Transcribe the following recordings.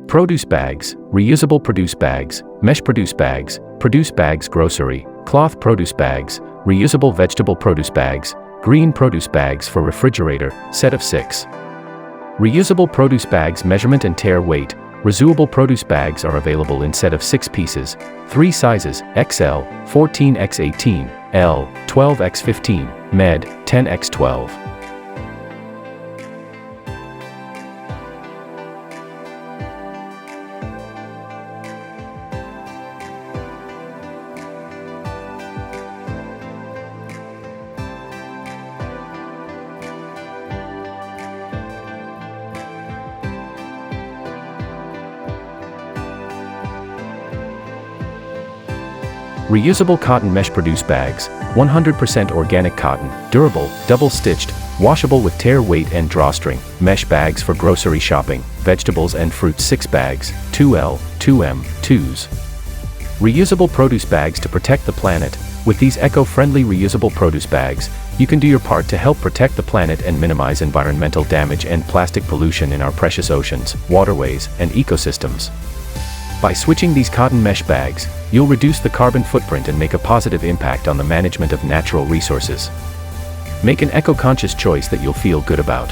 Produce bags, reusable produce bags, mesh produce bags grocery, cloth produce bags, reusable vegetable produce bags, green produce bags for refrigerator, set of 6. Reusable produce bags measurement and tear weight. Reusable produce bags are available in set of 6 pieces, 3 sizes, XL, 14x18, L, 12x15, Med, 10x12. Reusable cotton mesh produce bags, 100% organic cotton, durable, double-stitched, washable with tear weight and drawstring, mesh bags for grocery shopping, vegetables and fruits 6 bags, 2L, 2M, 2s. Reusable produce bags to protect the planet. With these eco-friendly reusable produce bags, you can do your part to help protect the planet and minimize environmental damage and plastic pollution in our precious oceans, waterways, and ecosystems. By switching these cotton mesh bags, you'll reduce the carbon footprint and make a positive impact on the management of natural resources. Make an eco-conscious choice that you'll feel good about.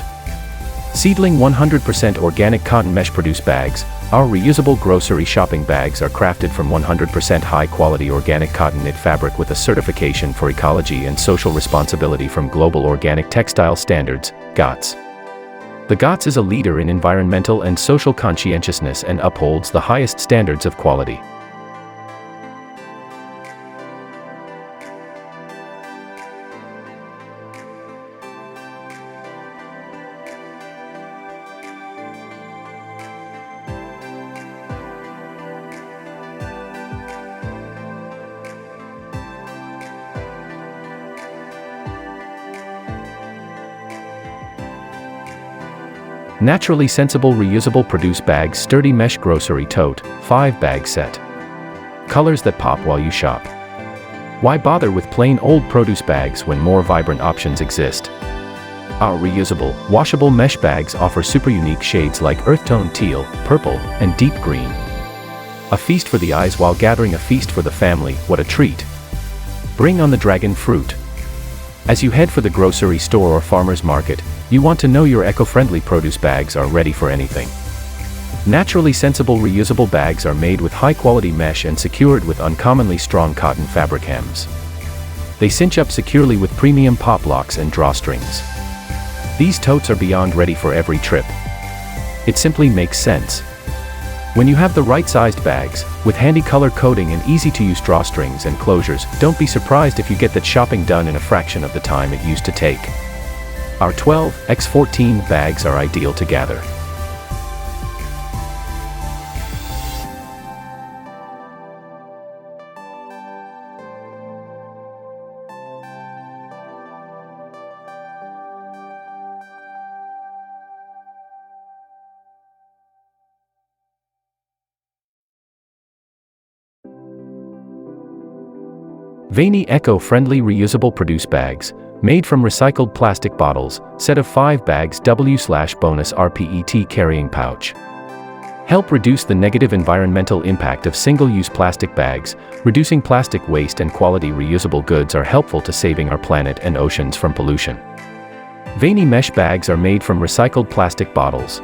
Seedling 100% organic cotton mesh produce bags. Our reusable grocery shopping bags are crafted from 100% high-quality organic cotton knit fabric with a certification for ecology and social responsibility from Global Organic Textile Standards, GOTS. The GOTS is a leader in environmental and social conscientiousness and upholds the highest standards of quality. Naturally sensible reusable produce bags sturdy mesh grocery tote, 5-bag set. Colors that pop while you shop. Why bother with plain old produce bags when more vibrant options exist? Our reusable, washable mesh bags offer super unique shades like earth tone teal, purple, and deep green. A feast for the eyes while gathering a feast for the family, what a treat. Bring on the dragon fruit. As you head for the grocery store or farmer's market, you want to know your eco-friendly produce bags are ready for anything. Naturally sensible reusable bags are made with high-quality mesh and secured with uncommonly strong cotton fabric hems. They cinch up securely with premium pop locks and drawstrings. These totes are beyond ready for every trip. It simply makes sense. When you have the right-sized bags, with handy color coding and easy-to-use drawstrings and closures, don't be surprised if you get that shopping done in a fraction of the time it used to take. Our 12x14 bags are ideal to gather. Venie eco-friendly reusable produce bags, made from recycled plastic bottles, set of 5 bags W/bonus rPET carrying pouch. Help reduce the negative environmental impact of single-use plastic bags. Reducing plastic waste and quality reusable goods are helpful to saving our planet and oceans from pollution. Venie mesh bags are made from recycled plastic bottles.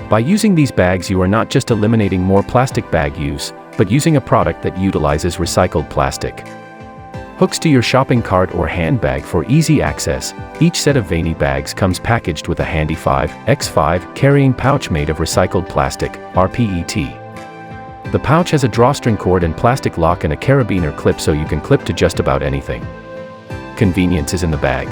By using these bags, you are not just eliminating more plastic bag use, but using a product that utilizes recycled plastic. Hooks to your shopping cart or handbag for easy access. Each set of Venie bags comes packaged with a handy 5x5 carrying pouch made of recycled plastic, rPET. The pouch has a drawstring cord and plastic lock and a carabiner clip so you can clip to just about anything. Convenience is in the bag.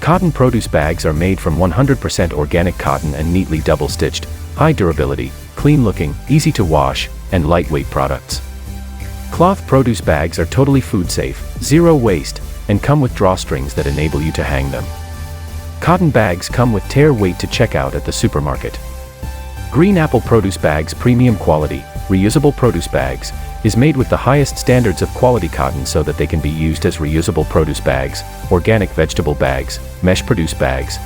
Cotton produce bags are made from 100% organic cotton and neatly double-stitched, high durability, clean-looking, easy to wash, and lightweight products. Cloth produce bags are totally food-safe, zero waste, and come with drawstrings that enable you to hang them. Cotton bags come with tear weight to check out at the supermarket. Green apple produce bags premium quality, reusable produce bags, is made with the highest standards of quality cotton so that they can be used as reusable produce bags, organic vegetable bags, mesh produce bags,